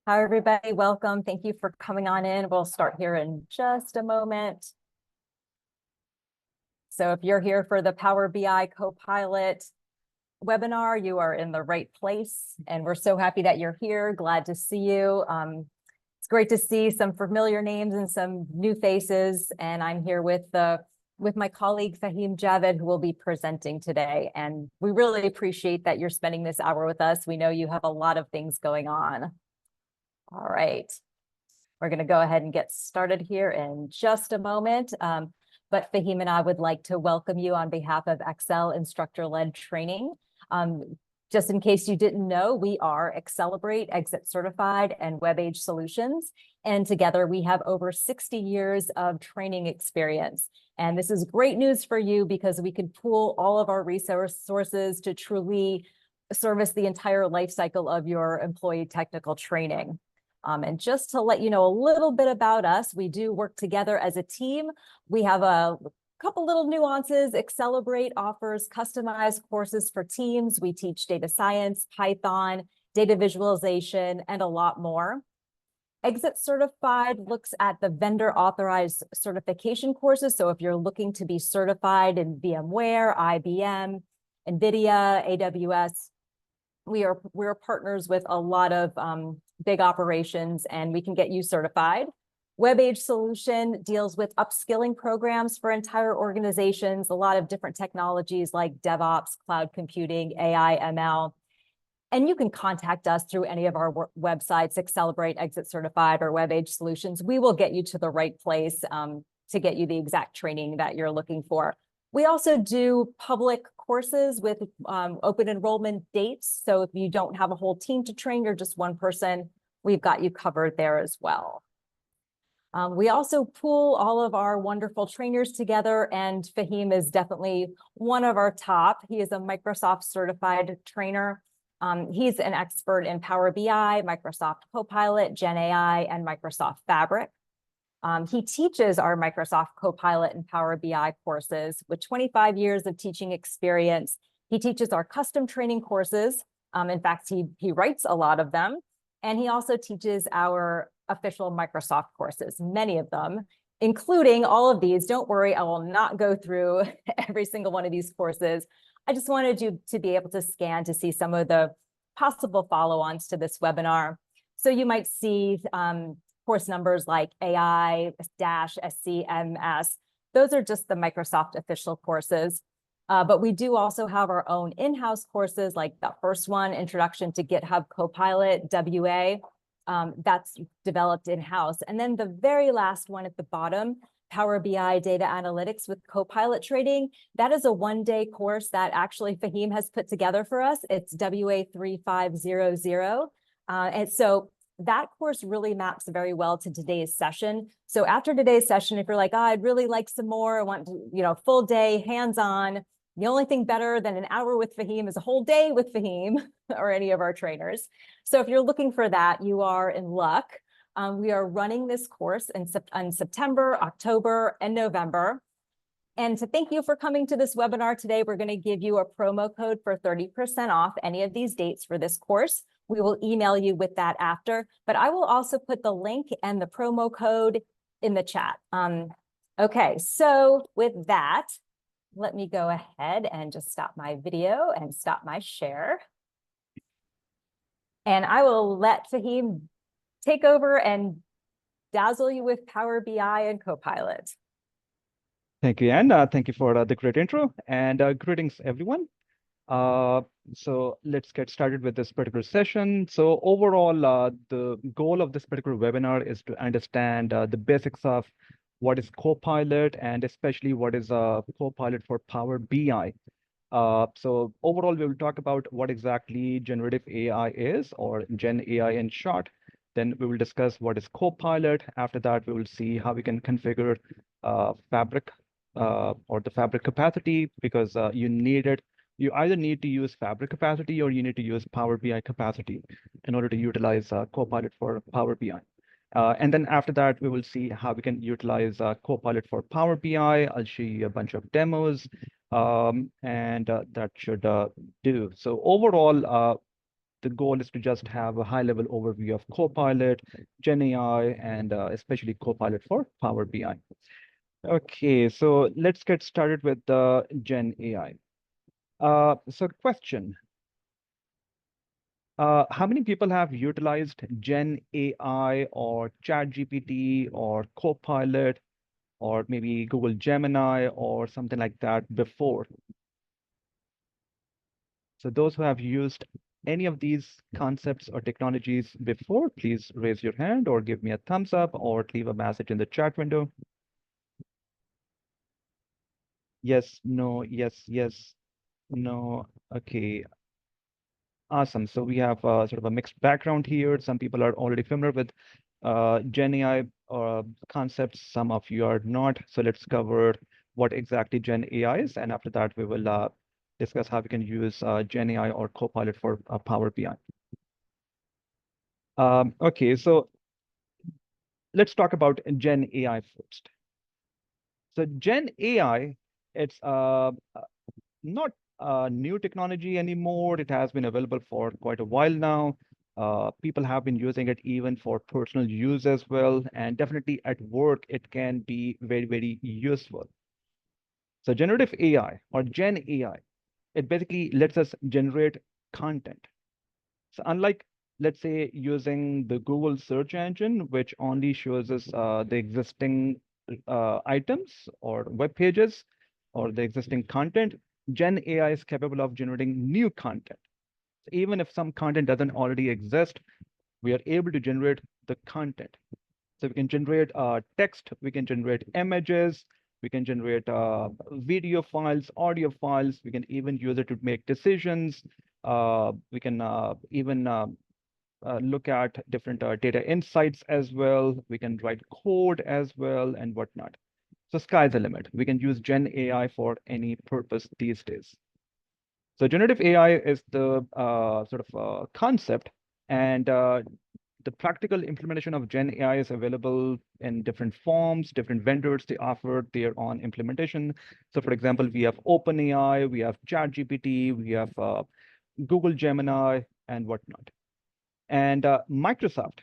Hi, everybody. Welcome. Thank you for coming on in. We'll start here in just a moment. So if you're here for the Power BI Copilot webinar, you are in the right place. And we're so happy that you're here. Glad to see you. It's great to see some familiar names and some new faces. And I'm here with my colleague Fahim Javed, who will be presenting today. And we really appreciate that you're spending this hour with us. We know you have a lot of things going on. All right. We're going to go ahead and get started here in just a moment. But Fahim and I would like to welcome you on behalf of Excel Instructor-Led Training. Just in case you didn't know, we are Accelerate, Exit Certified, and WebAge Solutions. And together we have over 60 years of training experience. And this is great news for you because we can pool all of our resources to truly service the entire life cycle of your employee technical training. And just to let you know a little bit about us, we do work together as a team. We have a couple little nuances. Accelerate offers customized courses for teams. We teach data science, Python, data visualization, and a lot more. Exit Certified looks at the vendor authorized certification courses. So if you're looking to be certified in VMware, IBM, NVIDIA, AWS, we're partners with a lot of big operations, and we can get you certified. WebAge Solution deals with upskilling programs for entire organizations, a lot of different technologies like DevOps, cloud computing, AI, ML. And you can contact us through any of our websites, Accelerate, Exit Certified, or WebAge Solutions. We will get you to the right place to get you the exact training that you're looking for. We also do public courses with open enrollment dates. So if you don't have a whole team to train, you're just one person, we've got you covered there as well. We also pool all of our wonderful trainers together, and Fahim is definitely one of our top. He is a Microsoft certified trainer. He's an expert in Power BI, Microsoft Copilot, Gen AI, and Microsoft Fabric. He teaches our Microsoft Copilot and Power BI courses with 25 years of teaching experience. He teaches our custom training courses. In fact, he writes a lot of them. And he also teaches our official Microsoft courses, many of them, including all of these. Don't worry, I will not go through every single one of these courses. I just wanted you to be able to scan to see some of the possible follow-ons to this webinar. So you might see course numbers like AI, SCMS. Those are just the Microsoft official courses. But we do also have our own in-house courses, like the first one, Introduction to GitHub Copilot, WA. That's developed in-house. And then the very last one at the bottom, Power BI Data Analytics with Copilot Training. That is a one-day course that actually Fahim has put together for us. It's WA3500. And so that course really maps very well to today's session. So after today's session, if you're like, oh, I'd really like some more, I want, full day, hands-on, the only thing better than an hour with Fahim is a whole day with Fahim or any of our trainers. So if you're looking for that, you are in luck. We are running this course in September, October, and November. And to thank you for coming to this webinar today, we're going to give you a promo code for 30% off any of these dates for this course. We will email you with that after, but I will also put the link and the promo code in the chat. Okay, so with that, let me go ahead and just stop my video and stop my share. And I will let Fahim take over and dazzle you with Power BI and Copilot. Thank you, Anne. Thank you for the great intro, and greetings, everyone. So let's get started with this particular session. So overall, the goal of this particular webinar is to understand the basics of what is Copilot, and especially what is Copilot for Power BI. So overall, we will talk about what exactly generative AI is, or Gen AI in short. Then we will discuss what is Copilot. After that, we will see how we can configure Fabric or the Fabric capacity, because you either need to use Fabric capacity or you need to use Power BI capacity in order to utilize Copilot for Power BI. And then after that, we will see how we can utilize Copilot for Power BI. I'll show you a bunch of demos, and that should do. So overall, the goal is to just have a high-level overview of Copilot, Gen AI, and especially Copilot for Power BI. Okay, so let's get started with the Gen AI. So question, how many people have utilized Gen AI or ChatGPT or Copilot or maybe Google Gemini or something like that before? So those who have used any of these concepts or technologies before, please raise your hand or give me a thumbs up or leave a message in the chat window. Yes, no, yes, yes, no. Okay, awesome. So we have sort of a mixed background here. Some people are already familiar with Gen AI concepts. Some of you are not. So let's cover what exactly Gen AI is. And after that, we will discuss how we can use Gen AI or Copilot for Power BI. Okay, so let's talk about Gen AI first. So Gen AI, it's not new technology anymore. It has been available for quite a while now. People have been using it even for personal use as well. And definitely at work, it can be very, very useful. So generative AI or Gen AI, it basically lets us generate content. So unlike, let's say, using the Google search engine, which only shows us the existing items or web pages or the existing content, Gen AI is capable of generating new content. So even if some content doesn't already exist, we are able to generate the content. So we can generate text, we can generate images, we can generate video files, audio files. We can even use it to make decisions. We can even look at different data insights as well. We can write code as well and whatnot. So sky's the limit. We can use Gen AI for any purpose these days. So generative AI is the sort of concept, and the practical implementation of Gen AI is available in different forms. Different vendors, they offer their own implementation. So for example, we have OpenAI, we have ChatGPT, we have Google Gemini and whatnot. And Microsoft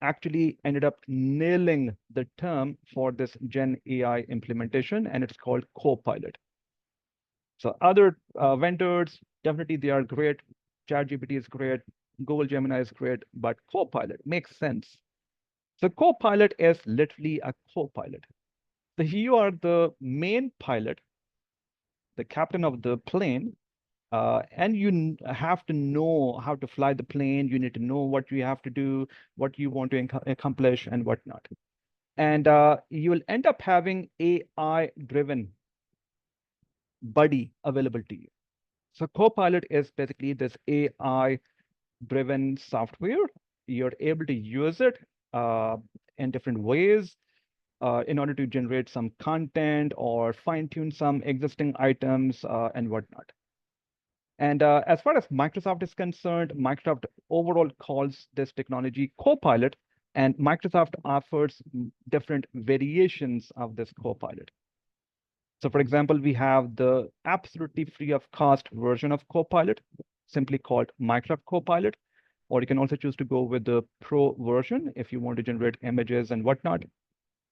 actually ended up nailing the term for this Gen AI implementation, and it's called Copilot. So other vendors, definitely they are great. ChatGPT is great. Google Gemini is great, but Copilot makes sense. So Copilot is literally a co-pilot. So you are the main pilot, the captain of the plane, and you have to know how to fly the plane. You need to know what you have to do, what you want to accomplish, and whatnot. And you will end up having AI-driven buddy available to you. So Copilot is basically this AI-driven software. You're able to use it in different ways in order to generate some content or fine-tune some existing items and whatnot. And as far as Microsoft is concerned, Microsoft overall calls this technology Copilot, and Microsoft offers different variations of this Copilot. So for example, we have the absolutely free of cost version of Copilot, simply called Microsoft Copilot, or you can also choose to go with the Pro version if you want to generate images and whatnot.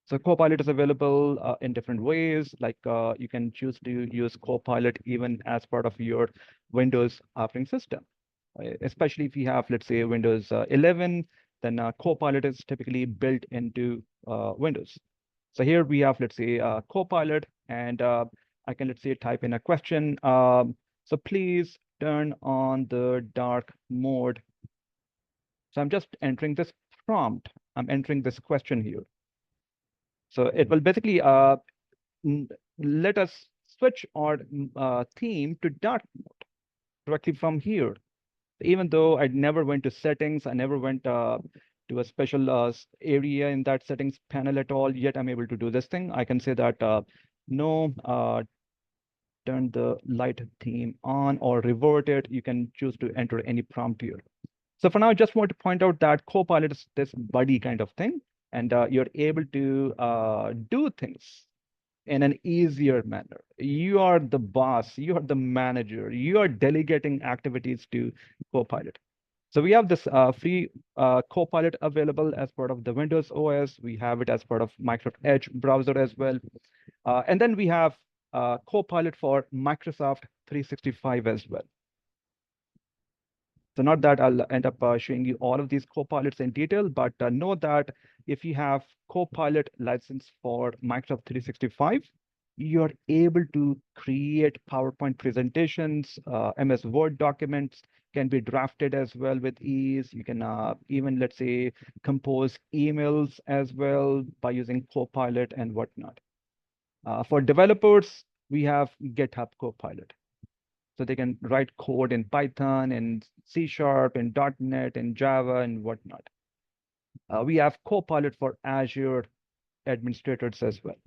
So Copilot is available in different ways, like you can choose to use Copilot even as part of your Windows operating system, especially if you have, let's say, Windows 11, then Copilot is typically built into Windows. So here we have, let's say, Copilot, and I can, let's say, type in a question. So please turn on the dark mode. So I'm just entering this prompt. I'm entering this question here. So it will basically let us switch our theme to dark mode directly from here. Even though I never went to settings, I never went to a special area in that settings panel at all, yet I'm able to do this thing. I can say that no, turn the light theme on or revert it. You can choose to enter any prompt here. So for now, I just want to point out that Copilot is this buddy kind of thing, and you're able to do things in an easier manner. You are the boss, you are the manager, you are delegating activities to Copilot. So we have this free Copilot available as part of the Windows OS. We have it as part of Microsoft Edge browser as well. And then we have Copilot for Microsoft 365 as well. So not that I'll end up showing you all of these Copilots in detail, but know that if you have Copilot license for Microsoft 365, you're able to create PowerPoint presentations, MS Word documents can be drafted as well with ease. You can even, let's say, compose emails as well by using Copilot and whatnot. For developers, we have GitHub Copilot. So they can write code in Python and C# and .NET and Java and whatnot. We have Copilot for Azure administrators as well.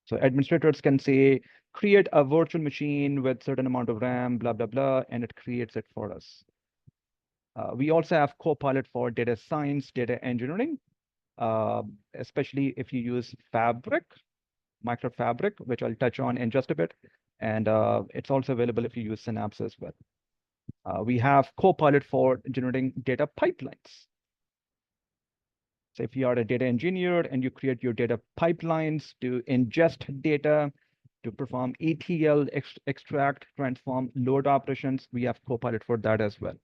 So administrators can say, create a virtual machine with certain amount of RAM, blah, blah, blah, and it creates it for us. We also have Copilot for data science, data engineering, especially if you use Fabric, Micro Fabric, which I'll touch on in just a bit. And it's also available if you use Synapse as well. We have Copilot for generating data pipelines. So if you are a data engineer and you create your data pipelines to ingest data, to perform ETL, extract, transform, load operations, we have Copilot for that as well.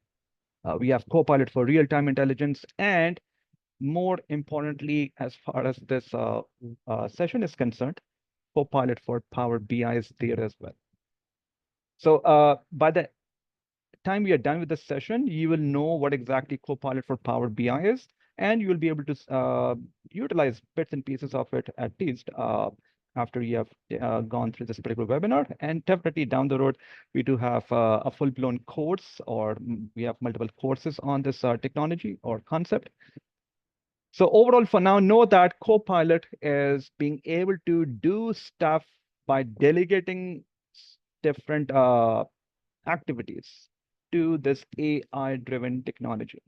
We have Copilot for real-time intelligence, and more importantly, as far as this session is concerned, Copilot for Power BI is there as well. So by the time we are done with this session, you will know what exactly Copilot for Power BI is, and you will be able to utilize bits and pieces of it at least after you have gone through this particular webinar. And definitely down the road, we do have a full-blown course, or we have multiple courses on this technology or concept. So overall, for now, know that Copilot is being able to do stuff by delegating different activities to this AI-driven technology.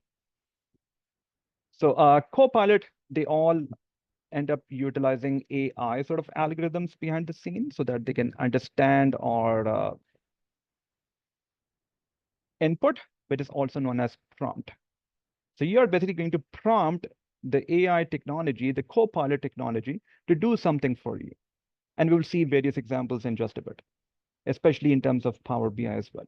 So Copilot, they all end up utilizing AI sort of algorithms behind the scenes so that they can understand or input, which is also known as prompt. So you're basically going to prompt the AI technology, the Copilot technology, to do something for you. And we will see various examples in just a bit, especially in terms of Power BI as well.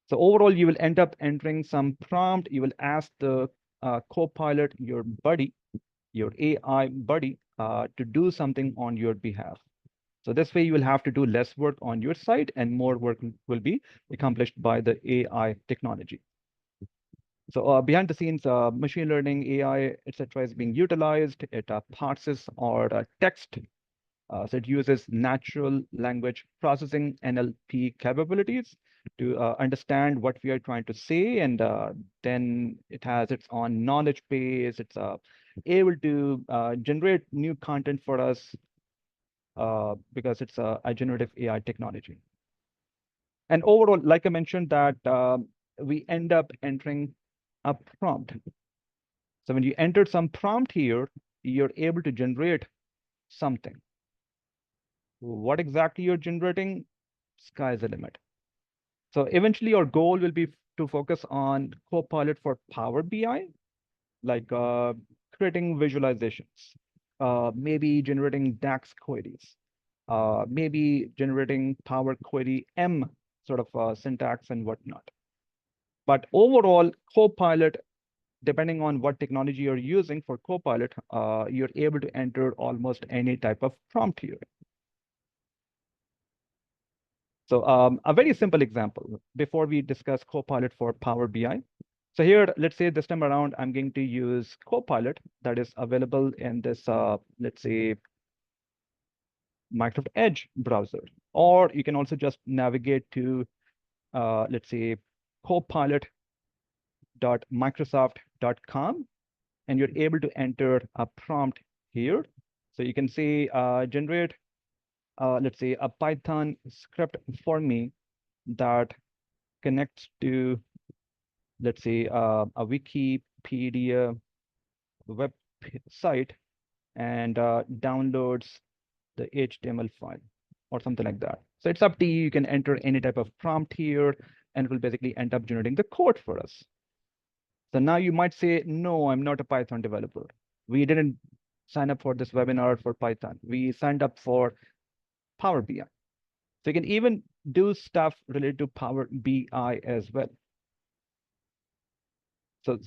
So overall, you will end up entering some prompt. You will ask the Copilot, your buddy, your AI buddy, to do something on your behalf. So this way, you will have to do less work on your side, and more work will be accomplished by the AI technology. So behind the scenes, machine learning, AI, etc., is being utilized. It parses or text. So it uses natural language processing, NLP capabilities, to understand what we are trying to say. And then it has its own knowledge base. It's able to generate new content for us because it's a generative AI technology. And overall, like I mentioned, that we end up entering a prompt. So when you enter some prompt here, you're able to generate something. What exactly you're generating, sky's the limit. So eventually our goal will be to focus on Copilot for Power BI, like creating visualizations, maybe generating DAX queries, maybe generating Power Query M sort of syntax and whatnot. But overall, Copilot, depending on what technology you're using for Copilot, you're able to enter almost any type of prompt here. So a very simple example before we discuss Copilot for Power BI. So here, let's say this time around, I'm going to use Copilot that is available in this, let's say, Microsoft Edge browser. Or you can also just navigate to, let's say, copilot.microsoft.com, and you're able to enter a prompt here. So you can say, generate, let's say, a Python script for me that connects to, let's say, a Wikipedia website and downloads the HTML file or something like that. So it's up to you. You can enter any type of prompt here, and it will basically end up generating the code for us. So now you might say, no, I'm not a Python developer. We didn't sign up for this webinar for Python. We signed up for Power BI. So you can even do stuff related to Power BI as well. So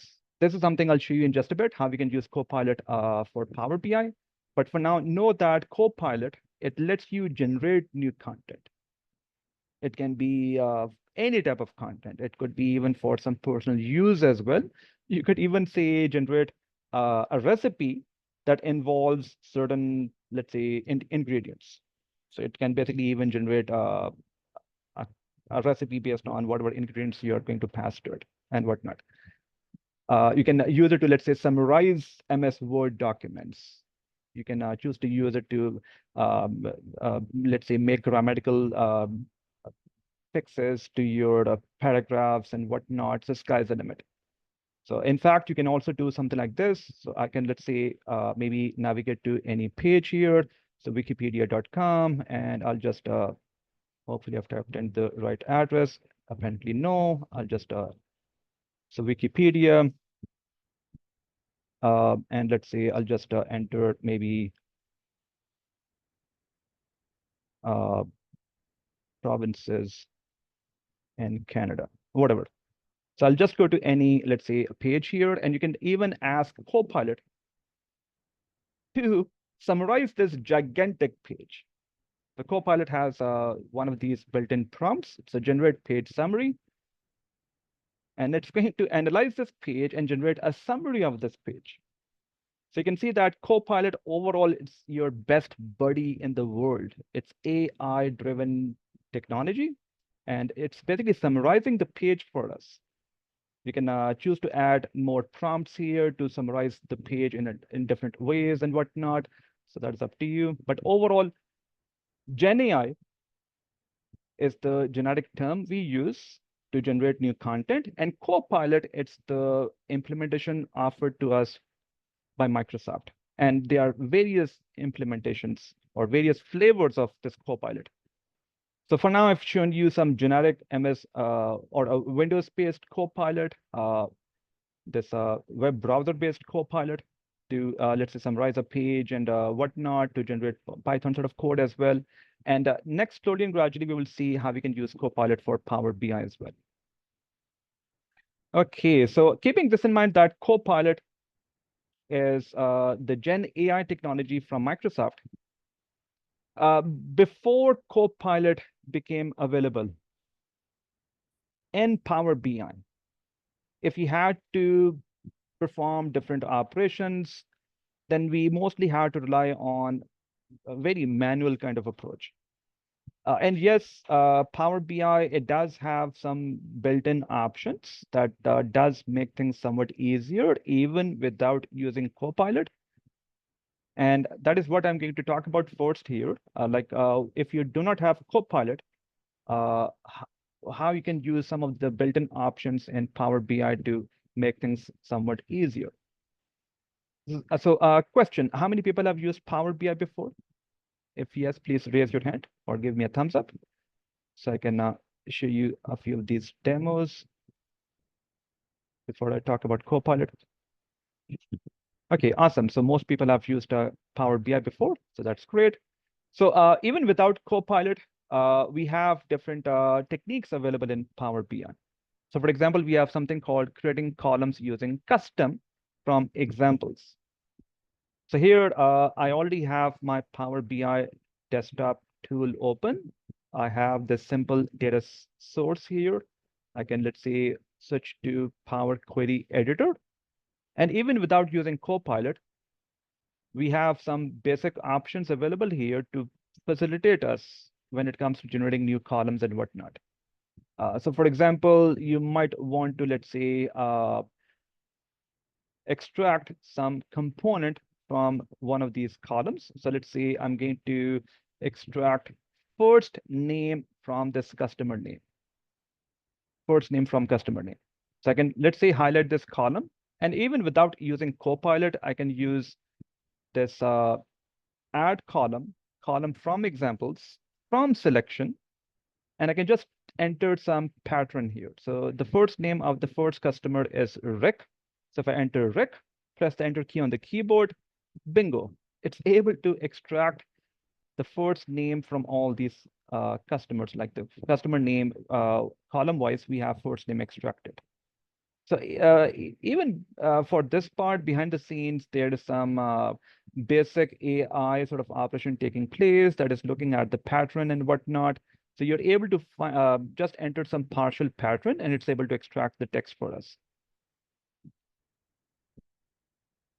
this is something I'll show you in just a bit, how we can use Copilot for Power BI. But for now, know that Copilot, it lets you generate new content. It can be any type of content. It could be even for some personal use as well. You could even say generate a recipe that involves certain, let's say, ingredients. So it can basically even generate a recipe based on whatever ingredients you are going to pass to it and whatnot. You can use it to, let's say, summarize MS Word documents. You can choose to use it to, let's say, make grammatical fixes to your paragraphs and whatnot. So sky's the limit. So in fact, you can also do something like this. So I can, let's say, maybe navigate to any page here. So wikipedia.com, and I'll just, hopefully I've typed in the right address. Apparently no, I'll just, so Wikipedia, and let's say I'll just enter maybe provinces in Canada, whatever. So I'll just go to any, let's say, a page here, and you can even ask Copilot to summarize this gigantic page. The Copilot has one of these built-in prompts. It's a generate page summary. And it's going to analyze this page and generate a summary of this page. So you can see that Copilot overall is your best buddy in the world. It's AI-driven technology, and it's basically summarizing the page for us. You can choose to add more prompts here to summarize the page in different ways and whatnot. So that's up to you. But overall, Gen AI is the generic term we use to generate new content, and Copilot, it's the implementation offered to us by Microsoft. And there are various implementations or various flavors of this Copilot. So for now, I've shown you some generic MS or a Windows-based Copilot, this web browser-based Copilot to, let's say, summarize a page and whatnot, to generate Python sort of code as well. And next, slowly and gradually, we will see how we can use Copilot for Power BI as well. Okay, so keeping this in mind that Copilot is the Gen AI technology from Microsoft. Before Copilot became available in Power BI, if you had to perform different operations, then we mostly had to rely on a very manual kind of approach. And yes, Power BI, it does have some built-in options that does make things somewhat easier, even without using Copilot. And that is what I'm going to talk about first here. If you do not have Copilot, how you can use some of the built-in options in Power BI to make things somewhat easier. So question, how many people have used Power BI before? If yes, please raise your hand or give me a thumbs up so I can show you a few of these demos before I talk about Copilot. Okay, awesome. So most people have used Power BI before, so that's great. So even without Copilot, we have different techniques available in Power BI. So for example, we have something called creating columns using custom from examples. So here, I already have my Power BI desktop tool open. I have the simple data source here. I can, let's say, switch to Power Query Editor. And even without using Copilot, we have some basic options available here to facilitate us when it comes to generating new columns and whatnot. So for example, you might want to, let's say, extract some component from one of these columns. So let's say I'm going to extract first name from this customer name. First name from customer name. So I can, let's say, highlight this column. And even without using Copilot, I can use this add column from examples, from selection, and I can just enter some pattern here. So the first name of the first customer is Rick. So if I enter Rick, press the enter key on the keyboard, bingo, it's able to extract the first name from all these customers, like the customer name column wise, we have first name extracted. So even for this part behind the scenes, there is some basic AI sort of operation taking place that is looking at the pattern and whatnot. So you're able to just enter some partial pattern and it's able to extract the text for us.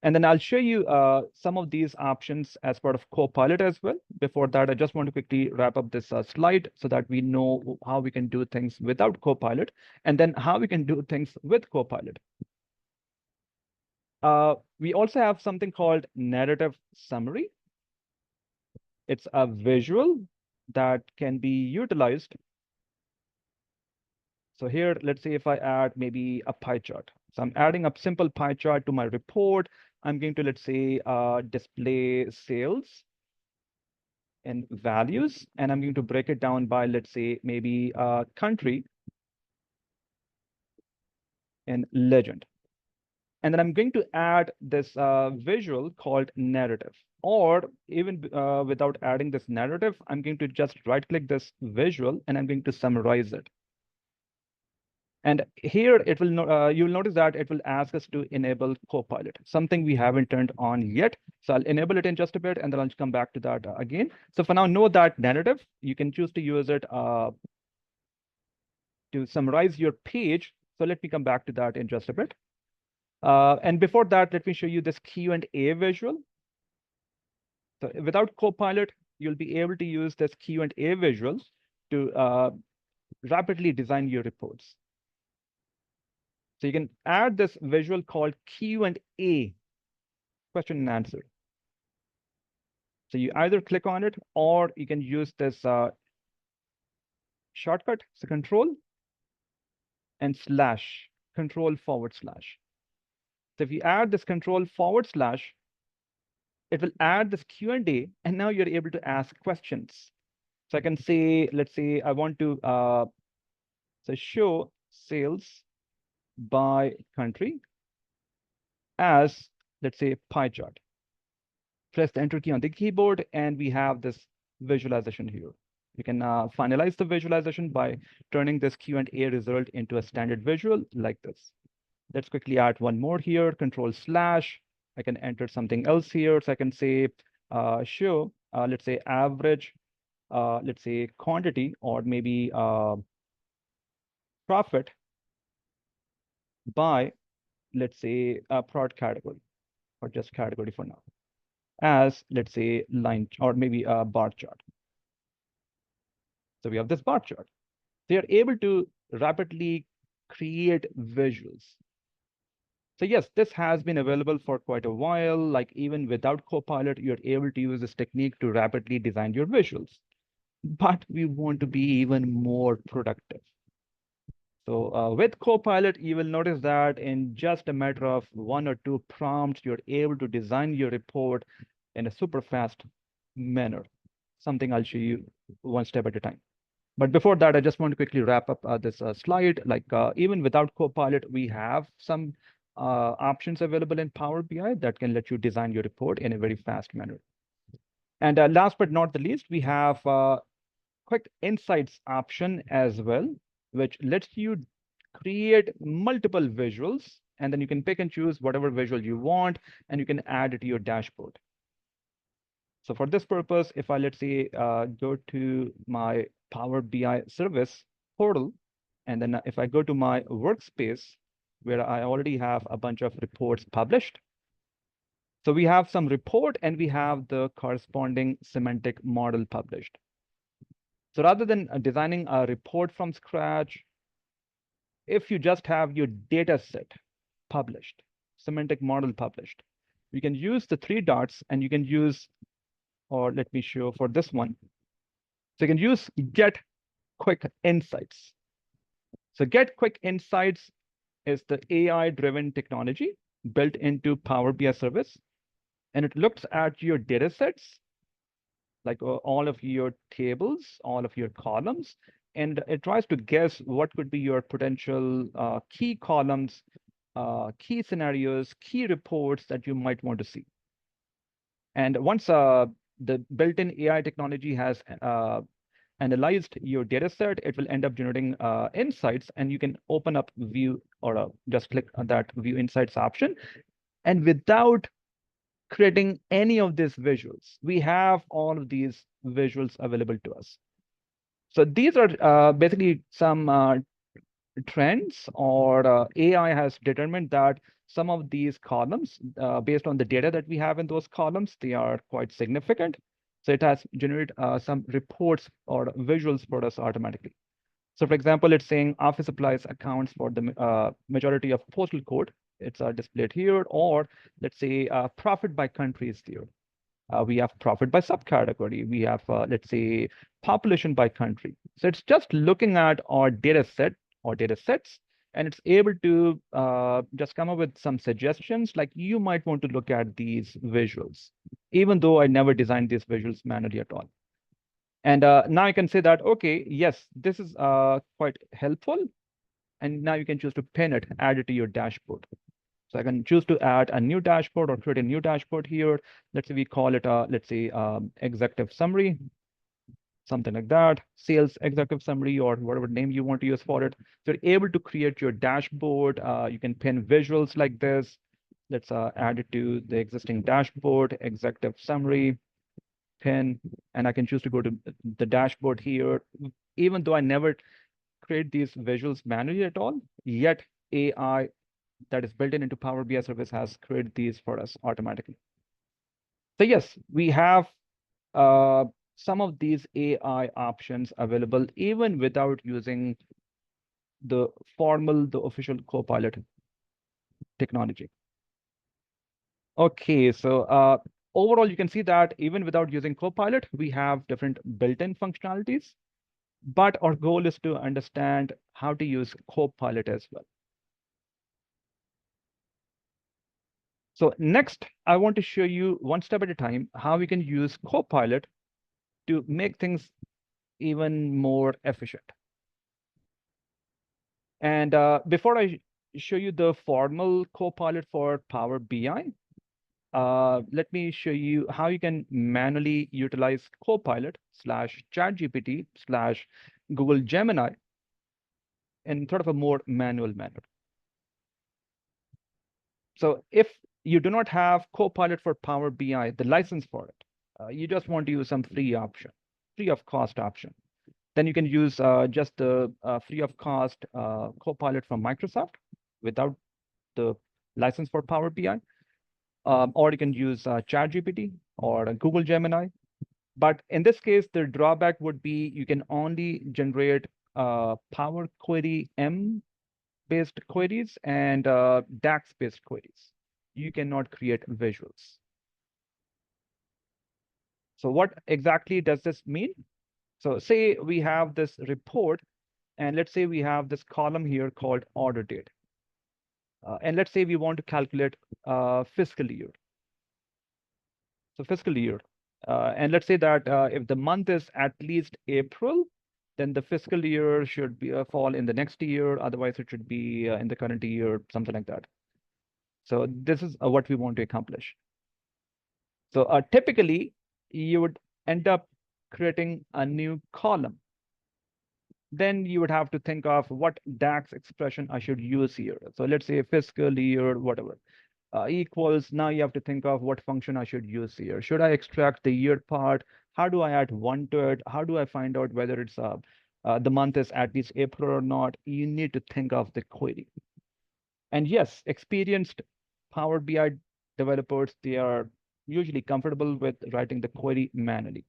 And then I'll show you some of these options as part of Copilot as well. Before that, I just want to quickly wrap up this slide so that we know how we can do things without Copilot and then how we can do things with Copilot. We also have something called narrative summary. It's a visual that can be utilized. So here, let's say if I add maybe a pie chart. So I'm adding a simple pie chart to my report. I'm going to, let's say, display sales and values, and I'm going to break it down by, let's say, maybe country and legend. And then I'm going to add this visual called narrative. Or even without adding this narrative, I'm going to just right-click this visual and I'm going to summarize it. And here it will you'll notice that it will ask us to enable Copilot, something we haven't turned on yet. So I'll enable it in just a bit, and then I'll come back to that again. So for now, know that narrative. You can choose to use it to summarize your page. So let me come back to that in just a bit. And before that, let me show you this Q&A visual. So without Copilot, you'll be able to use this Q&A visual to rapidly design your reports. So you can add this visual called Q&A, question and answer. So you either click on it or you can use this shortcut, so control and slash, control forward slash. So if you add this control forward slash, it will add this Q&A, and now you're able to ask questions. So I can say, let's say I want to so show sales by country as, let's say, pie chart. Press the enter key on the keyboard, and we have this visualization here. You can finalize the visualization by turning this Q&A result into a standard visual like this. Let's quickly add one more here, control slash. I can enter something else here. So I can say show, let's say average, let's say quantity, or maybe profit by, let's say, a product category, or just category for now, as, let's say, line, or maybe a bar chart. So we have this bar chart. They are able to rapidly create visuals. So yes, this has been available for quite a while. Like even without Copilot, you're able to use this technique to rapidly design your visuals. But we want to be even more productive. So with Copilot, you will notice that in just a matter of 1 or 2 prompts, you're able to design your report in a super fast manner. Something I'll show you one step at a time. But before that, I just want to quickly wrap up this slide. Like even without Copilot, we have some options available in Power BI that can let you design your report in a very fast manner. And last but not the least, we have quick insights option as well, which lets you create multiple visuals, and then you can pick and choose whatever visual you want, and you can add it to your dashboard. So for this purpose, if I, let's say, go to my Power BI service portal, and then if I go to my workspace, where I already have a bunch of reports published. So we have some report and we have the corresponding semantic model published. So rather than designing a report from scratch, if you just have your data set published, semantic model published, you can use the 3 dots and you can use, or let me show for this one. So you can use get quick insights. So get quick insights is the AI-driven technology built into Power BI service. And it looks at your data sets, like all of your tables, all of your columns, and it tries to guess what could be your potential key columns, key scenarios, key reports that you might want to see. And once the built-in AI technology has analyzed your data set, it will end up generating insights, and you can open up view or just click on that view insights option. And without creating any of these visuals, we have all of these visuals available to us. So these are basically some trends, or AI has determined that some of these columns, based on the data that we have in those columns, they are quite significant. So it has generated some reports or visuals for us automatically. So for example, it's saying office supplies accounts for the majority of postal code. It's displayed here, or let's say profit by country is there. We have profit by subcategory. We have, let's say, population by country. So it's just looking at our data set or data sets, and it's able to just come up with some suggestions, like you might want to look at these visuals, even though I never designed these visuals manually at all. And now I can say that, okay, yes, this is quite helpful. And now you can choose to pin it, add it to your dashboard. So I can choose to add a new dashboard or create a new dashboard here. Let's say we call it, let's say, executive summary, something like that, sales executive summary, or whatever name you want to use for it. So you're able to create your dashboard. You can pin visuals like this. Let's add it to the existing dashboard, executive summary, pin, and I can choose to go to the dashboard here. Even though I never create these visuals manually at all, yet AI that is built into Power BI service has created these for us automatically. So yes, we have some of these AI options available even without using the official Copilot technology. Okay, so overall, you can see that even without using Copilot, we have different built-in functionalities, but our goal is to understand how to use Copilot as well. So next, I want to show you one step at a time how we can use Copilot to make things even more efficient. And before I show you the formal Copilot for Power BI, let me show you how you can manually utilize Copilot / ChatGPT / Google Gemini in sort of a more manual manner. So if you do not have Copilot for Power BI, the license for it, you just want to use some free of cost option, then you can use just the free of cost Copilot from Microsoft without the license for Power BI. Or you can use ChatGPT or Google Gemini. But in this case, the drawback would be you can only generate Power Query M-based queries and DAX-based queries. You cannot create visuals. So what exactly does this mean? So say we have this report, and let's say we have this column here called order date. And let's say we want to calculate fiscal year. So fiscal year. And let's say that if the month is at least April, then the fiscal year should be fall in the next year. Otherwise, it should be in the current year, something like that. So this is what we want to accomplish. So typically, you would end up creating a new column. Then you would have to think of what DAX expression I should use here. So let's say fiscal year, whatever. Equals, now you have to think of what function I should use here. Should I extract the year part? How do I add one to it? How do I find out whether it's the month is at least April or not? You need to think of the query. And yes, experienced Power BI developers, they are usually comfortable with writing the query manually.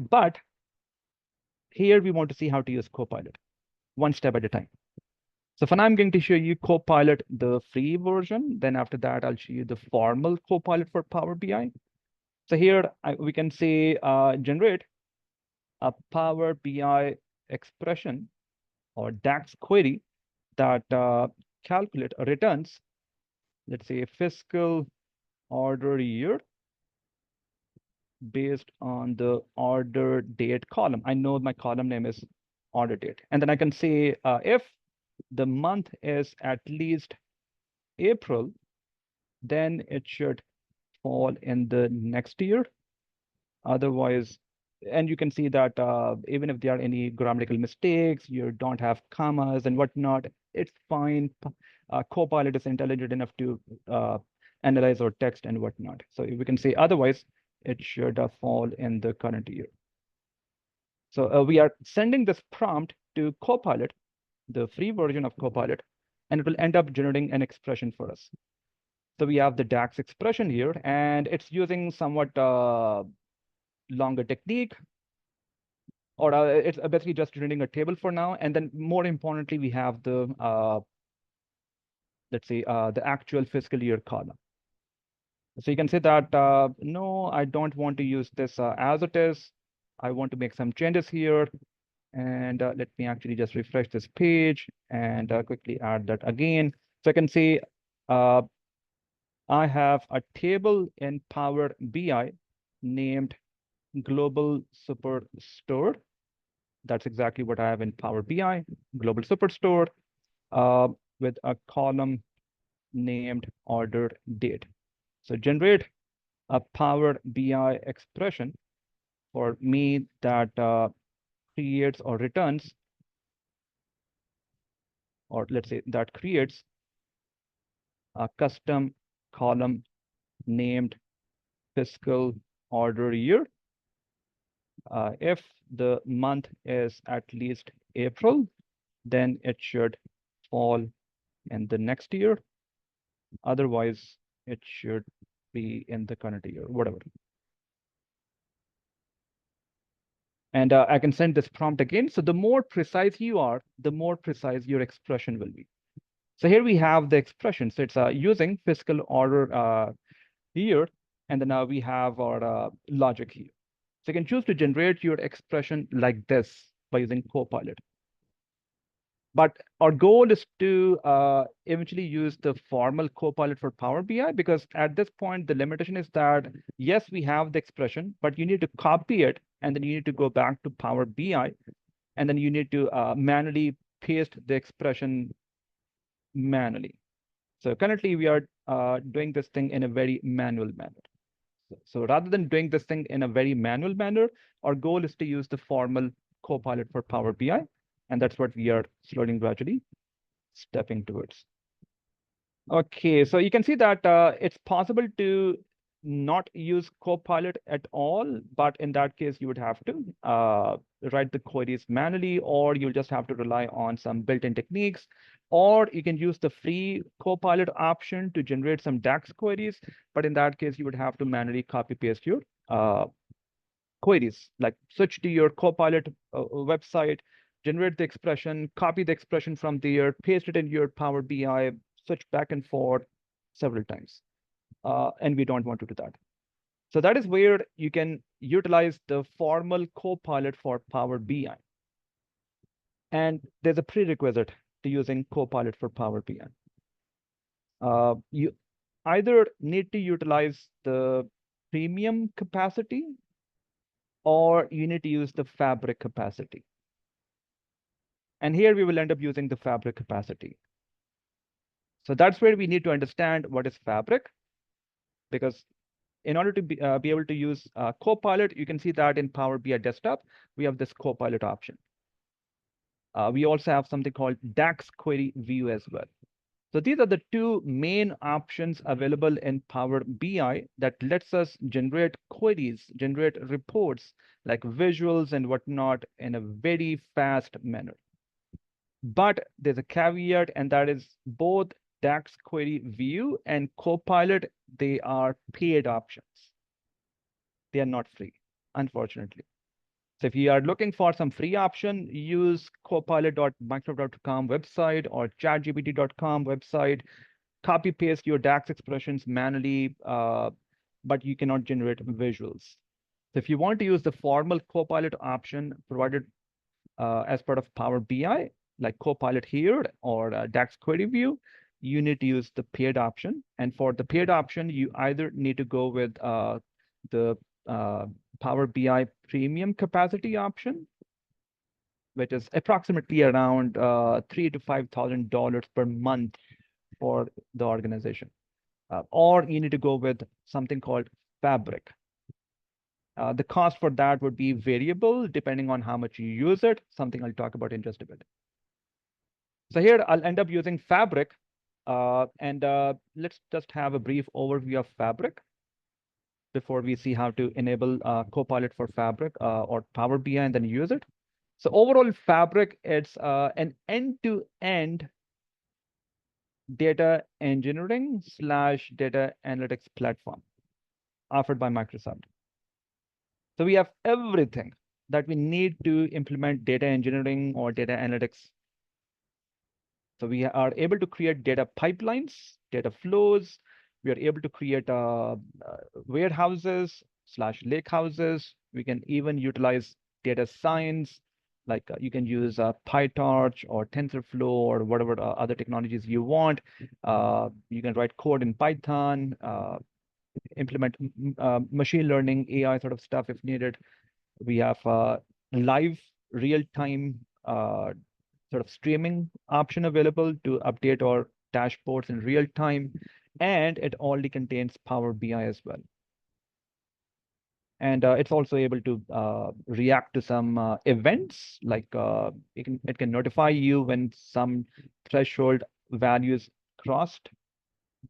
But here we want to see how to use Copilot, one step at a time. So for now, I'm going to show you Copilot, the free version. Then after that, I'll show you the formal Copilot for Power BI. So here we can say generate a Power BI expression or DAX query that calculate or returns, let's say, a fiscal order year based on the order date column. I know my column name is order date. And then I can say if the month is at least April, then it should fall in the next year. Otherwise, and you can see that even if there are any grammatical mistakes, you don't have commas and whatnot, it's fine. Copilot is intelligent enough to analyze our text and whatnot. So we can say otherwise, it should fall in the current year. So we are sending this prompt to Copilot, the free version of Copilot, and it will end up generating an expression for us. So we have the DAX expression here, and it's using somewhat longer technique, or it's basically just generating a table for now. And then more importantly, we have the, let's say, the actual fiscal year column. So you can say that, no, I don't want to use this as it is. I want to make some changes here. And let me actually just refresh this page and quickly add that again. So I can say I have a table in Power BI named Global Superstore. That's exactly what I have in Power BI, Global Superstore, with a column named Order Date. So generate a Power BI expression for me that creates or returns, or let's say that creates a custom column named fiscal order year. If the month is at least April, then it should fall in the next year. Otherwise, it should be in the current year, whatever. And I can send this prompt again. So the more precise you are, the more precise your expression will be. So here we have the expression. So it's using fiscal order here, and then we have our logic here. So you can choose to generate your expression like this by using Copilot. But our goal is to eventually use the formal Copilot for Power BI, because at this point, the limitation is that, yes, we have the expression, but you need to copy it, and then you need to go back to Power BI, and then you need to manually paste the expression manually. So currently, we are doing this thing in a very manual manner. So rather than doing this thing in a very manual manner, our goal is to use the formal Copilot for Power BI. And that's what we are slowly and gradually stepping towards. Okay, so you can see that it's possible to not use Copilot at all, but in that case, you would have to write the queries manually, or you'll just have to rely on some built-in techniques, or you can use the free Copilot option to generate some DAX queries. But in that case, you would have to manually copy paste your queries, like switch to your Copilot website, generate the expression, copy the expression from there, paste it in your Power BI, switch back and forth several times. And we don't want to do that. So that is where you can utilize the formal Copilot for Power BI. And there's a prerequisite to using Copilot for Power BI. You either need to utilize the premium capacity, or you need to use the fabric capacity. And here we will end up using the fabric capacity. So that's where we need to understand what is fabric, because in order to be able to use Copilot, you can see that in Power BI Desktop, we have this Copilot option. We also have something called DAX query view as well. So these are the two main options available in Power BI that lets us generate queries, generate reports like visuals and whatnot in a very fast manner. But there's a caveat, and that is both DAX query view and Copilot, they are paid options. They are not free, unfortunately. So if you are looking for some free option, use copilot.microsoft.com website or chatgpt.com website, copy paste your DAX expressions manually, but you cannot generate visuals. So if you want to use the formal Copilot option provided as part of Power BI, like Copilot here or DAX query view, you need to use the paid option. And for the paid option, you either need to go with the Power BI premium capacity option, which is approximately around $3,000 to $5,000 per month for the organization. Or you need to go with something called Fabric. The cost for that would be variable depending on how much you use it, something I'll talk about in just a bit. So here I'll end up using Fabric, and let's just have a brief overview of Fabric before we see how to enable Copilot for Fabric or Power BI and then use it. So overall, Fabric, it's an end-to-end data engineering / data analytics platform offered by Microsoft. So we have everything that we need to implement data engineering or data analytics. So we are able to create data pipelines, data flows. We are able to create warehouses / lakehouses. We can even utilize data science, like you can use PyTorch or TensorFlow or whatever other technologies you want. You can write code in Python, implement machine learning, AI sort of stuff if needed. We have live real-time sort of streaming option available to update our dashboards in real time, and it already contains Power BI as well. And it's also able to react to some events, like it can notify you when some threshold values crossed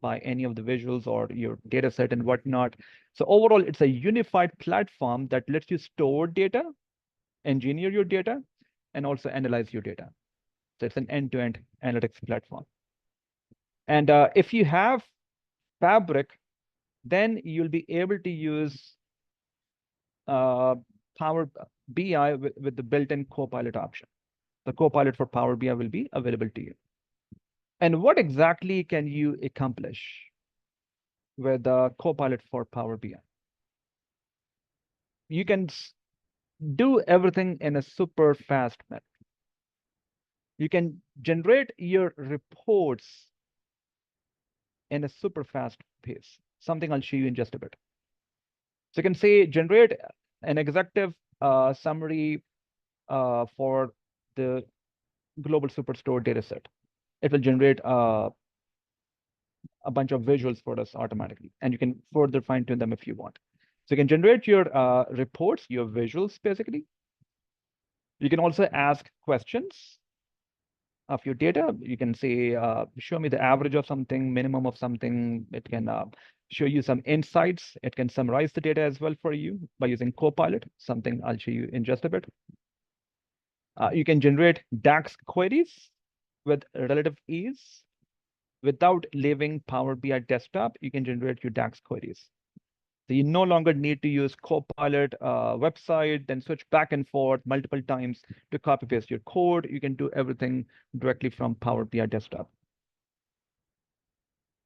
by any of the visuals or your data set and whatnot. So overall, it's a unified platform that lets you store data, engineer your data, and also analyze your data. So it's an end-to-end analytics platform. And if you have Fabric, then you'll be able to use Power BI with the built-in Copilot option. The Copilot for Power BI will be available to you. And what exactly can you accomplish with the Copilot for Power BI? You can do everything in a super fast manner. You can generate your reports in a super fast pace, something I'll show you in just a bit. So you can say generate an executive summary for the global superstore data set. It will generate a bunch of visuals for us automatically, and you can further fine tune them if you want. So you can generate your reports, your visuals, basically. You can also ask questions of your data. You can say, show me the average of something, minimum of something. It can show you some insights. It can summarize the data as well for you by using Copilot, something I'll show you in just a bit. You can generate DAX queries with relative ease. Without leaving Power BI desktop, you can generate your DAX queries. So you no longer need to use Copilot website, then switch back and forth multiple times to copy paste your code. You can do everything directly from Power BI desktop.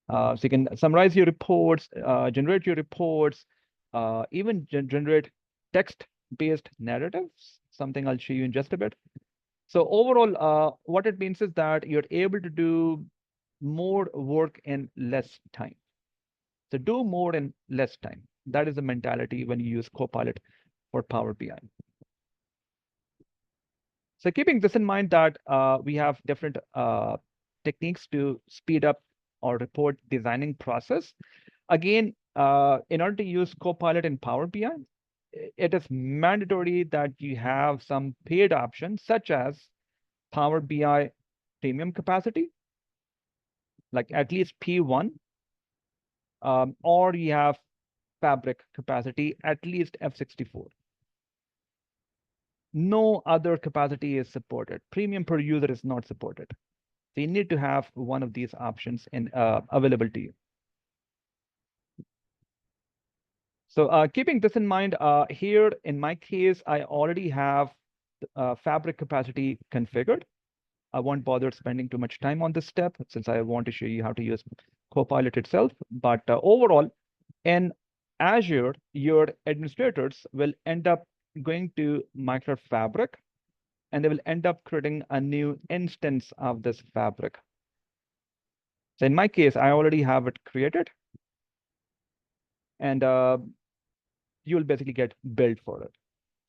So you can summarize your reports, generate your reports, even generate text-based narratives, something I'll show you in just a bit. So overall, what it means is that you're able to do more work in less time. So do more in less time. That is the mentality when you use Copilot for Power BI. So keeping this in mind that we have different techniques to speed up our report designing process. Again, in order to use Copilot in Power BI, it is mandatory that you have some paid options such as Power BI premium capacity, like at least P1, or you have Fabric capacity, at least F64. No other capacity is supported. Premium per user is not supported. So you need to have one of these options in available to you. So keeping this in mind, here in my case, I already have Fabric capacity configured. I won't bother spending too much time on this step since I want to show you how to use Copilot itself. But overall, in Azure, your administrators will end up going to Microsoft Fabric, and they will end up creating a new instance of this Fabric. So in my case, I already have it created, and you will basically get billed for it.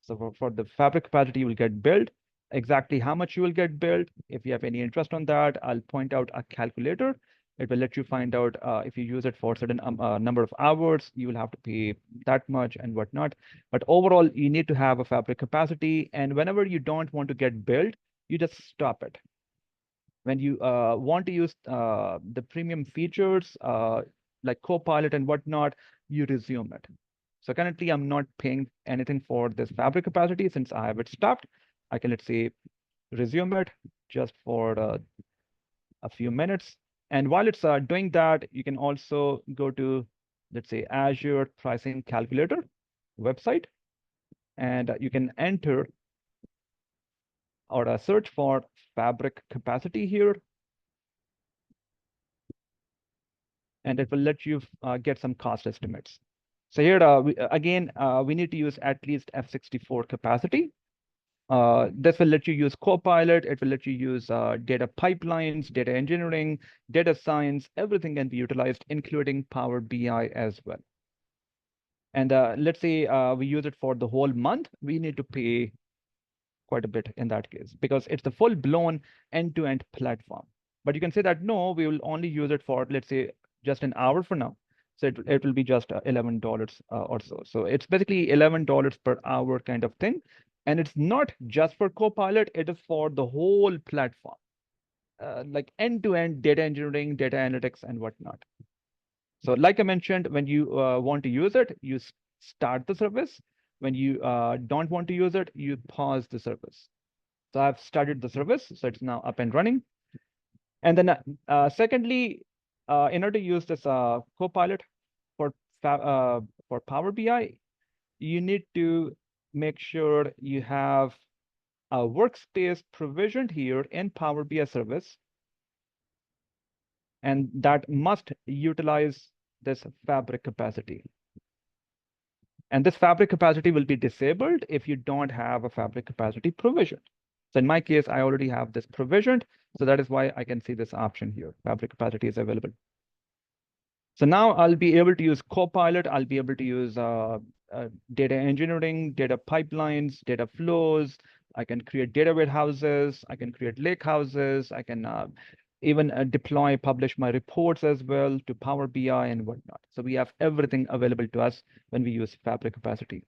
So for the Fabric capacity, you will get billed. exactly how much you will get billed. If you have any interest on that, I'll point out a calculator. It will let you find out if you use it for a certain number of hours, you will have to pay that much and whatnot. But overall, you need to have a fabric capacity. And whenever you don't want to get billed, you just stop it. When you want to use the premium features like Copilot and whatnot, you resume it. So currently, I'm not paying anything for this fabric capacity since I have it stopped. I can, let's say, resume it just for a few minutes. And while it's doing that, you can also go to, let's say, Azure Pricing Calculator website, and you can enter or search for fabric capacity here. And it will let you get some cost estimates. So here, again, we need to use at least F64 capacity. This will let you use Copilot. It will let you use data pipelines, data engineering, data science. Everything can be utilized, including Power BI as well. And let's say we use it for the whole month. We need to pay quite a bit in that case because it's the full-blown end-to-end platform. But you can say that, no, we will only use it for, let's say, just an hour for now. So it will be just $11 or so. So it's basically $11 per hour kind of thing. And it's not just for Copilot, it is for the whole platform, like end-to-end data engineering, data analytics, and whatnot. So like I mentioned, when you want to use it, you start the service. When you don't want to use it, you pause the service. So I've started the service, so it's now up and running. And then secondly, in order to use this Copilot for Power BI, you need to make sure you have a workspace provisioned here in Power BI service, and that must utilize this fabric capacity. And this fabric capacity will be disabled if you don't have a fabric capacity provisioned. So in my case, I already have this provisioned. So that is why I can see this option here. Fabric capacity is available. So now I'll be able to use Copilot. I'll be able to use data engineering, data pipelines, data flows. I can create data warehouses. I can create lake houses. I can even deploy, publish my reports as well to Power BI and whatnot. So we have everything available to us when we use fabric capacity.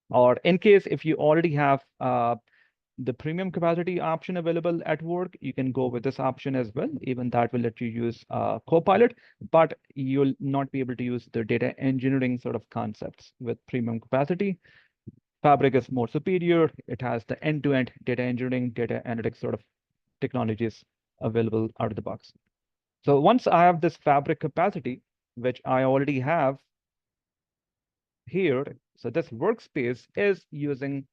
Or in case if you already have the premium capacity option available at work, you can go with this option as well. Even that will let you use Copilot, but you'll not be able to use the data engineering sort of concepts with premium capacity. Fabric is more superior. It has the end-to-end data engineering, data analytics sort of technologies available out of the box. So once I have this fabric capacity, which I already have here, so this workspace is using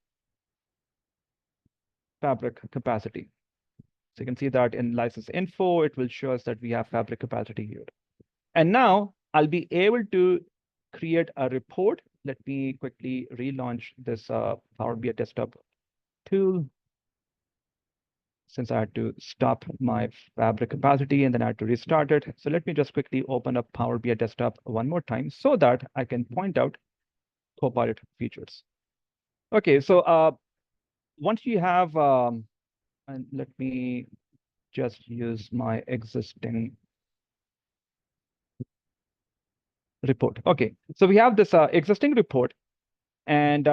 fabric capacity. So you can see that in license info, it will show us that we have fabric capacity here. And now I'll be able to create a report. Let me quickly relaunch this Power BI desktop tool, since I had to stop my fabric capacity and then I had to restart it. So let me just quickly open up Power BI desktop one more time so that I can point out Copilot features. Okay, so once you have, and let me just use my existing report. Okay, so we have this existing report, and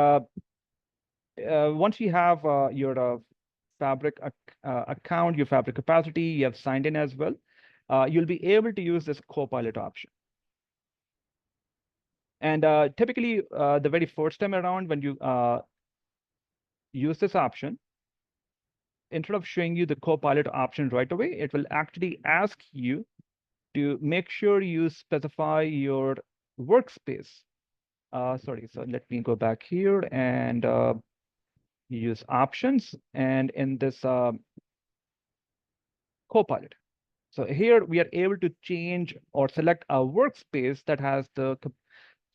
once you have your Fabric account, your Fabric capacity, you have signed in as well, you'll be able to use this Copilot option. And typically, the very first time around when you use this option, instead of showing you the Copilot option right away, it will actually ask you to make sure you specify your workspace. Sorry, so let me go back here and use options. And in this Copilot, so here we are able to change or select a workspace that has the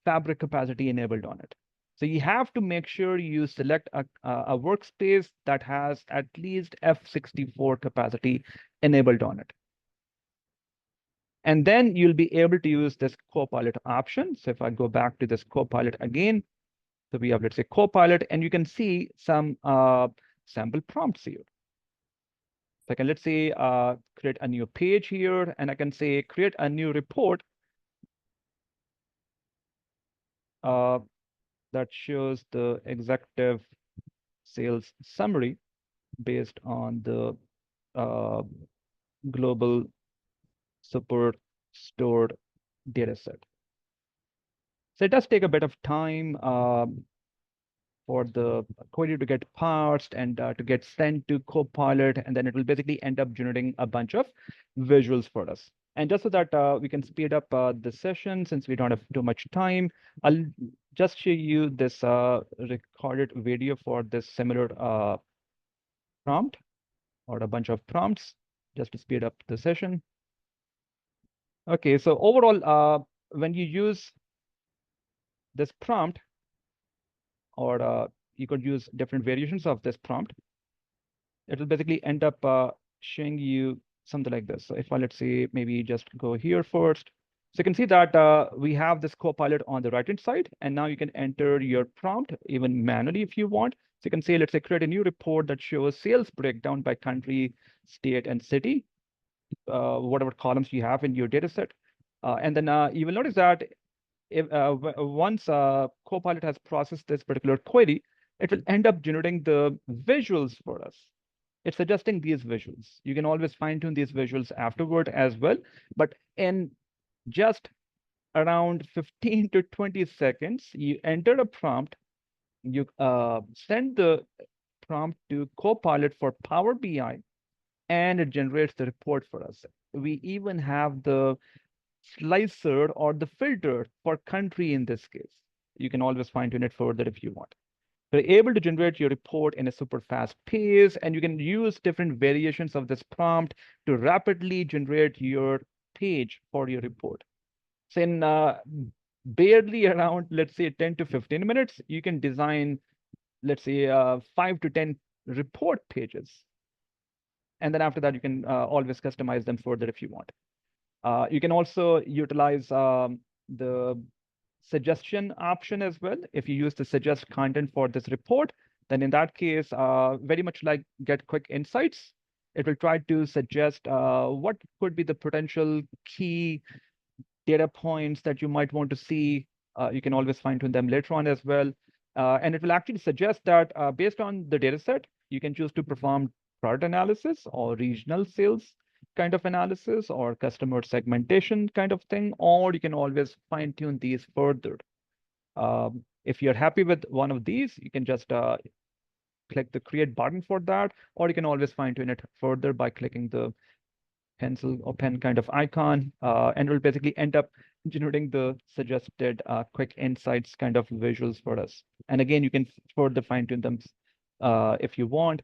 Fabric capacity enabled on it. So you have to make sure you select a workspace that has at least F64 capacity enabled on it. And then you'll be able to use this Copilot option. So if I go back to this Copilot again, so we have, let's say, Copilot, and you can see some sample prompts here. So I can, let's say, create a new page here, and I can say create a new report that shows the executive sales summary based on the global superstore data set. So it does take a bit of time for the query to get parsed and to get sent to Copilot, and then it will basically end up generating a bunch of visuals for us. And just so that we can speed up the session, since we don't have too much time, I'll just show you this recorded video for this similar prompt or a bunch of prompts, just to speed up the session. Okay, so overall, when you use this prompt, or you could use different variations of this prompt, it will basically end up showing you something like this. So if I, let's say, maybe just go here first. So you can see that we have this Copilot on the right-hand side, and now you can enter your prompt even manually if you want. So you can say, let's say, create a new report that shows sales breakdown by country, state, and city, whatever columns you have in your data set. And then you will notice that if once Copilot has processed this particular query, it will end up generating the visuals for us. It's suggesting these visuals. You can always fine-tune these visuals afterward as well, but in just around 15 to 20 seconds, you enter a prompt, you send the prompt to Copilot for Power BI, and it generates the report for us. We even have the slicer or the filter for country in this case. You can always fine-tune it further if you want. You're able to generate your report in a super fast pace, and you can use different variations of this prompt to rapidly generate your page for your report. So in barely around, let's say, 10 to 15 minutes, you can design, let's say, 5 to 10 report pages. And then after that, you can always customize them further if you want. You can also utilize the suggestion option as well. If you use the suggest content for this report, then in that case, very much like Get Quick Insights, it will try to suggest what could be the potential key data points that you might want to see. You can always fine-tune them later on as well. And it will actually suggest that based on the data set, you can choose to perform product analysis or regional sales kind of analysis or customer segmentation kind of thing, or you can always fine-tune these further. If you're happy with one of these, you can just click the create button for that, or you can always fine-tune it further by clicking the pencil or pen kind of icon, and it will basically end up generating the suggested quick insights kind of visuals for us. And again, you can further fine-tune them if you want.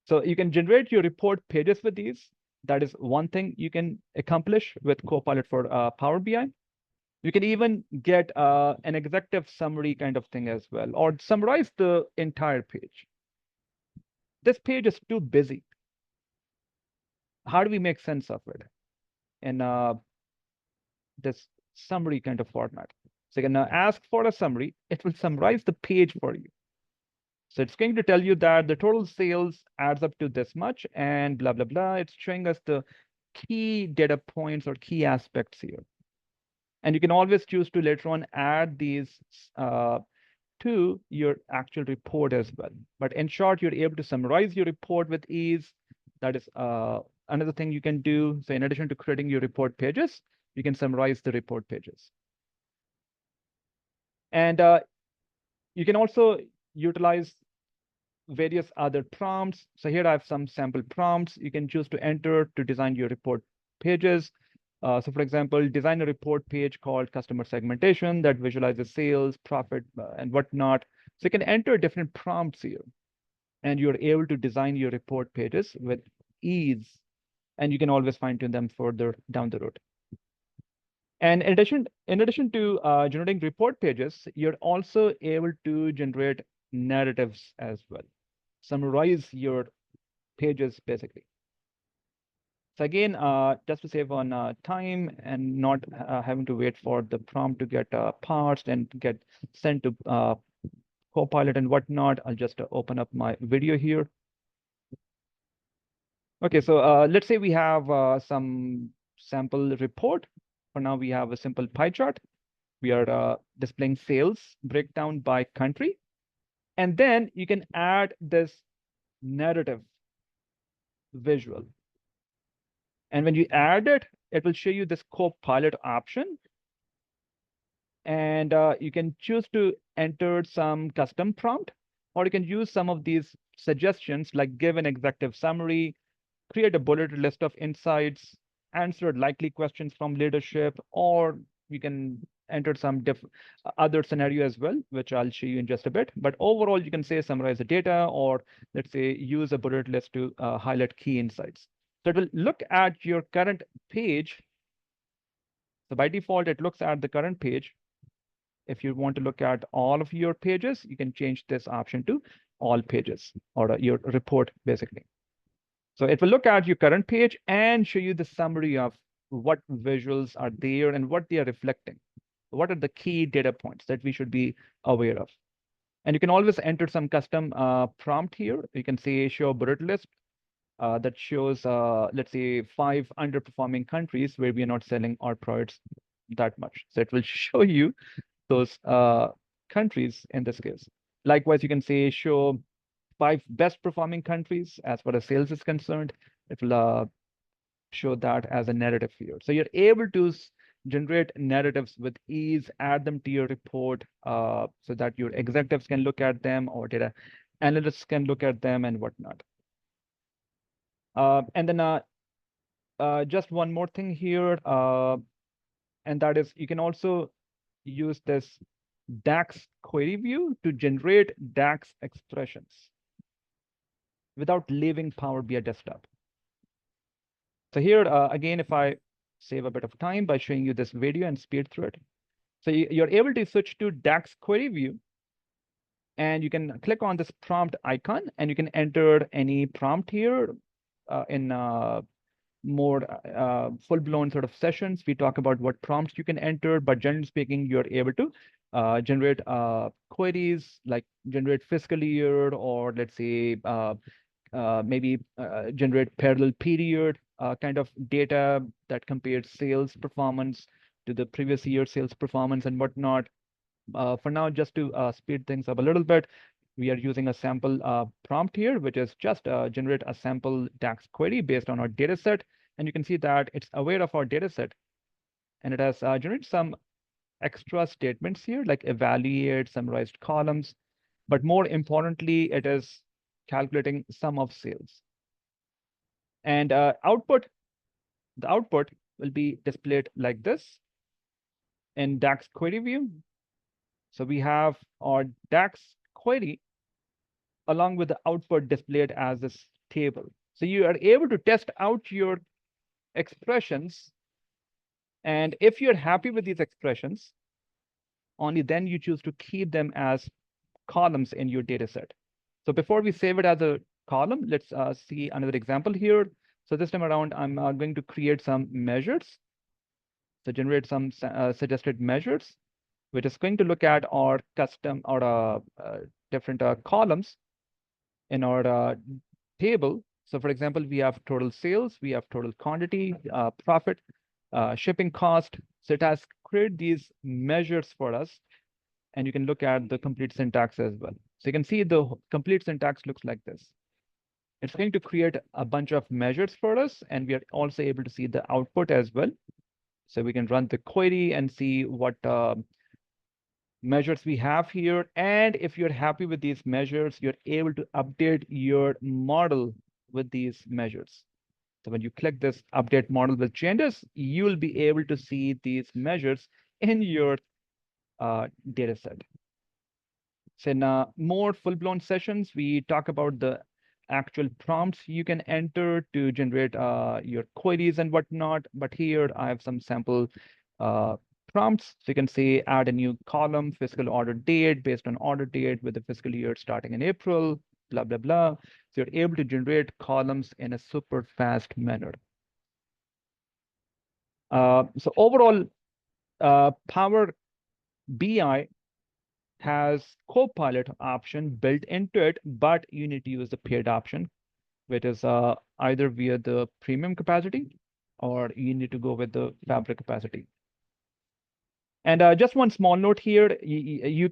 So you can generate your report pages with these. That is one thing you can accomplish with Copilot for Power BI. You can even get an executive summary kind of thing as well, or summarize the entire page. This page is too busy. How do we make sense of it in this summary kind of format? So you can ask for a summary. It will summarize the page for you. So it's going to tell you that the total sales adds up to this much and blah, blah, blah. It's showing us the key data points or key aspects here. And you can always choose to later on add these to your actual report as well. But in short, you're able to summarize your report with ease. That is another thing you can do. So in addition to creating your report pages, you can summarize the report pages. And you can also utilize various other prompts. So here I have some sample prompts you can choose to enter to design your report pages. So for example, design a report page called customer segmentation that visualizes sales, profit, and whatnot. So you can enter different prompts here, and you're able to design your report pages with ease, and you can always fine-tune them further down the road. And in addition to generating report pages, you're also able to generate narratives as well. Summarize your pages basically. So again, just to save on time and not having to wait for the prompt to get parsed and get sent to Copilot and whatnot. I'll just open up my video here. Okay, so let's say we have some sample report. For now, we have a simple pie chart. We are displaying sales breakdown by country. And then you can add this narrative visual. And when you add it, it will show you this Copilot option. And you can choose to enter some custom prompt, or you can use some of these suggestions like give an executive summary, create a bulleted list of insights, answer likely questions from leadership, or you can enter some other scenario as well, which I'll show you in just a bit. But overall, you can say summarize the data, or let's say use a bulleted list to highlight key insights. So it will look at your current page. So by default, it looks at the current page. If you want to look at all of your pages, you can change this option to all pages, or your report, basically. So it will look at your current page and show you the summary of what visuals are there and what they are reflecting. What are the key data points that we should be aware of? And you can always enter some custom prompt here. You can say show a bullet list that shows, let's say, 5 underperforming countries where we are not selling our products that much. So it will show you those countries in this case. Likewise, you can say show 5 best performing countries as far as sales is concerned. It will show that as a narrative here. So you're able to generate narratives with ease, add them to your report so that your executives can look at them, or data analysts can look at them and whatnot. And then just one more thing here, and that is you can also use this DAX query view to generate DAX expressions without leaving Power BI desktop. So here, again, if I save a bit of time by showing you this video and speed through it. So you're able to switch to DAX query view, and you can click on this prompt icon, and you can enter any prompt here in more full-blown sort of sessions. We talk about what prompts you can enter, but generally speaking, you're able to generate queries like generate fiscal year, or let's say maybe generate parallel period kind of data that compares sales performance to the previous year sales performance and whatnot. For now, just to speed things up a little bit, we are using a sample prompt here, which is just generate a sample DAX query based on our data set. And you can see that it's aware of our data set, and it has generated some extra statements here, like evaluate, summarized columns. But more importantly, it is calculating sum of sales. And the output will be displayed like this in DAX query view. So we have our DAX query along with the output displayed as this table. So you are able to test out your expressions. And if you're happy with these expressions, only then you choose to keep them as columns in your data set. So before we save it as a column, let's see another example here. So this time around, I'm going to create some measures. So generate some suggested measures, which is going to look at our custom or different columns in our table. So for example, we have total sales, we have total quantity, profit, shipping cost. So it has created these measures for us, and you can look at the complete syntax as well. So you can see the complete syntax looks like this. It's going to create a bunch of measures for us, and we are also able to see the output as well. So we can run the query and see what measures we have here. And if you're happy with these measures, you're able to update your model with these measures. So when you click this update model with changes, you'll be able to see these measures in your data set. So in more full-blown sessions, we talk about the actual prompts you can enter to generate your queries and whatnot. But here I have some sample prompts. So you can say add a new column, fiscal order date based on order date with the fiscal year starting in April, blah, blah, blah. So you're able to generate columns in a super fast manner. So overall, Power BI has Copilot option built into it, but you need to use the paid option, which is either via the premium capacity or you need to go with the fabric capacity. And just one small note here, you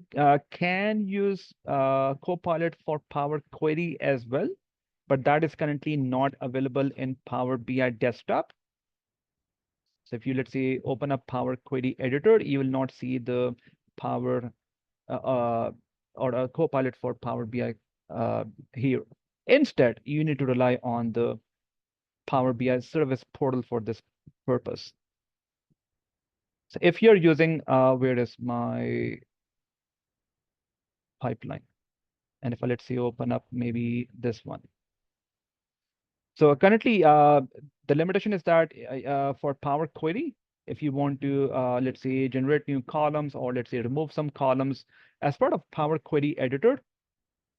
can use Copilot for Power Query as well, but that is currently not available in Power BI Desktop. So if you, let's say, open up Power Query Editor, you will not see the Power or a Copilot for Power BI here. Instead, you need to rely on the Power BI service portal for this purpose. So if you're using, where is my pipeline? And if I, let's say, open up maybe this one. So currently, the limitation is that for Power Query, if you want to, let's say, generate new columns or let's say remove some columns as part of Power Query Editor,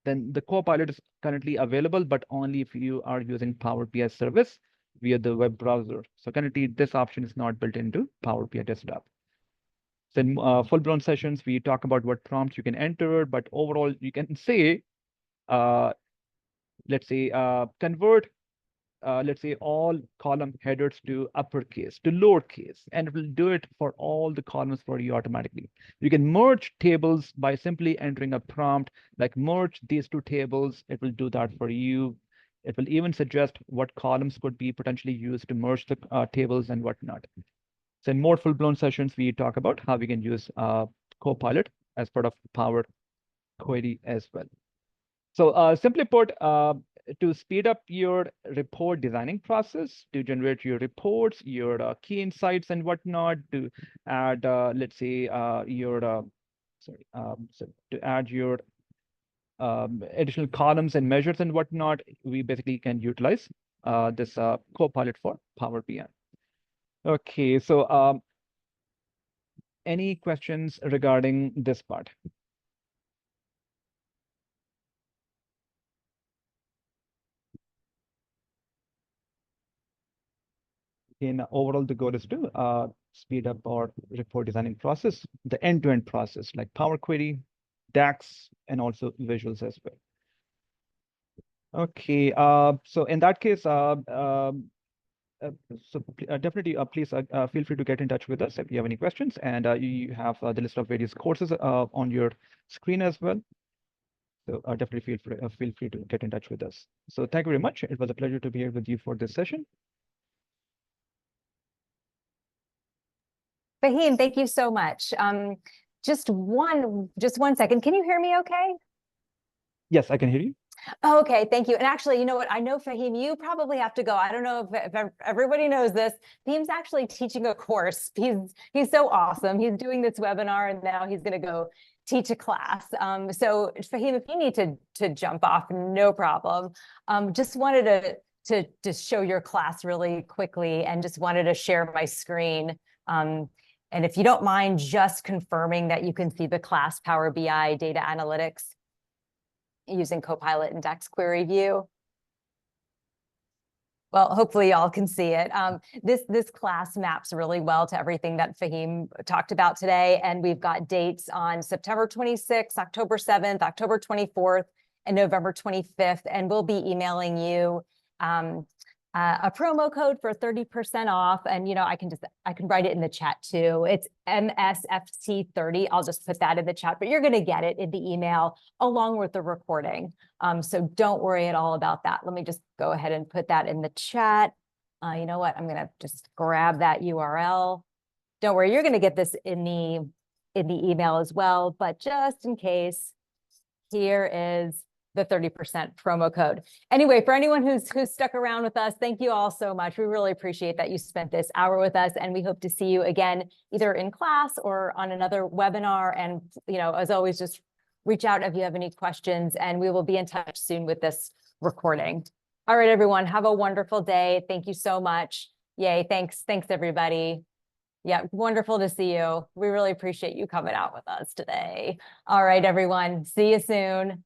then the Copilot is currently available, but only if you are using Power BI service via the web browser. So currently, this option is not built into Power BI Desktop. So in full-blown sessions, we talk about what prompts you can enter, but overall, you can say, let's say, convert let's say all column headers to uppercase, to lowercase, and it will do it for all the columns for you automatically. You can merge tables by simply entering a prompt like merge these two tables. It will do that for you. It will even suggest what columns could be potentially used to merge the tables and whatnot. So in more full-blown sessions, we talk about how we can use Copilot as part of Power Query as well. So simply put, to speed up your report designing process, to generate your reports, your key insights and whatnot, to add, let's say, your, so to add your additional columns and measures and whatnot, we basically can utilize this Copilot for Power BI. Okay, so any questions regarding this part? In overall, the goal is to speed up our report designing process, the end-to-end process, like Power Query, DAX, and also visuals as well. Okay, so in that case, definitely please feel free to get in touch with us if you have any questions, and you have the list of various courses on your screen as well. So definitely feel free to get in touch with us. So thank you very much. It was a pleasure to be here with you for this session. Fahim, thank you so much. Just one second. Can you hear me okay? Yes, I can hear you. Oh, okay, thank you. And actually, you know what? I know, Fahim, you probably have to go. I don't know if everybody knows this. Fahim's actually teaching a course. He's so awesome. He's doing this webinar, and now he's going to go teach a class. So, Fahim, if you need to jump off, no problem. Just wanted to show your class really quickly, and just wanted to share my screen. And if you don't mind just confirming that you can see the class Power BI data analytics using Copilot and DAX Query View. Well, hopefully y'all can see it. This class maps really well to everything that Fahim talked about today. And we've got dates on September 26th, October 7th, October 24th, and November 25th. And we'll be emailing you a promo code for 30% off. And, you know, I can write it in the chat too. It's MSFT30. I'll just put that in the chat, but you're going to get it in the email along with the recording. So don't worry at all about that. Let me just go ahead and put that in the chat. You know what? I'm going to just grab that URL. Don't worry, you're going to get this in the email as well. But just in case, here is the 30% promo code. Anyway, for anyone who's stuck around with us, thank you all so much. We really appreciate that you spent this hour with us, and we hope to see you again, either in class or on another webinar. And, you know, as always, just reach out if you have any questions, and we will be in touch soon with this recording. All right, everyone, have a wonderful day. Thank you so much. Yay, thanks, everybody. Yeah, wonderful to see you. We really appreciate you coming out with us today. All right, everyone, see you soon.